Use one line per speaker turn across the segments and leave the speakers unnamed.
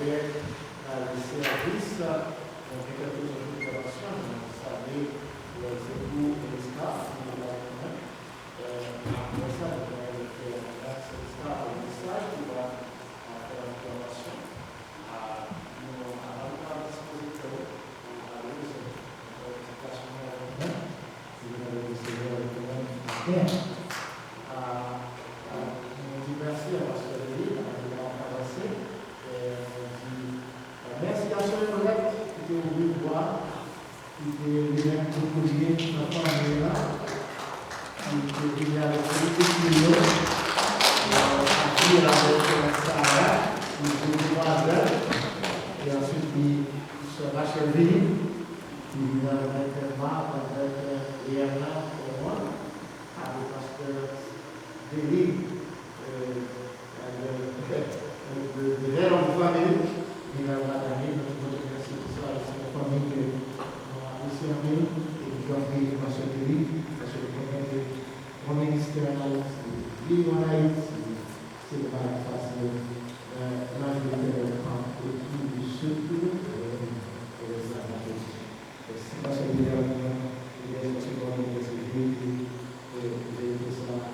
projet de service, on fait quelques observations, vous savez, les écoutes et les stars, après ça, on va faire un star au message qui va faire l'observation à l'avocat dispositeur pour aller sur l'application de si vous avez recevé le domaine. On dit merci à votre service, on va avancer. Merci à ceux qui étaient au bois, qui étaient les mêmes proposés, qui sont là, qui étaient avec les millions, qui avec Sarah, qui étaient et ensuite qui se rachevaient, qui viennent avec Marc, avec Léana et moi, avec le pasteur Délit, de l'air en famille. Et la famille, notre merci pour ça, c'est la famille qui a apprécié en nous et qui a pris ma soeur parce que mon ministère, c'est vivre en Haïti, c'est pas facile. L'Angleterre prend tout du sud et les Amériques. C'est parce qu'il y a des secondes, des civils, et tout ça,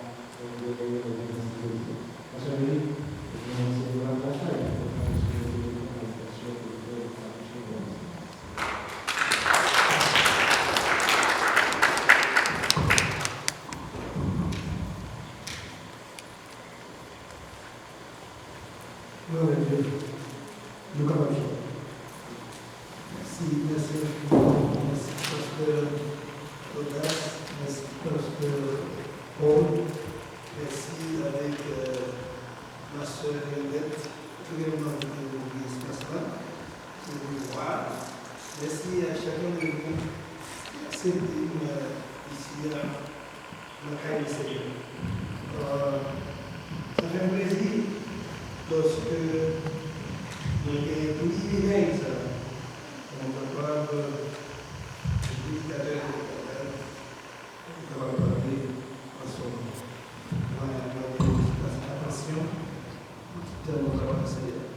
parce que c'est la bataille. Merci, pasteur Audace, merci, pasteur Paul, merci avec ma soeur Elisabeth, vraiment de l'église nationale, de vous voir. Merci à chacun de vous, c'est ici à la caille du Seigneur. Ça fait un plaisir lorsque nous avons tous les mails. On va voir le prédicateur qui va parler à son attention, tellement travail Seigneur.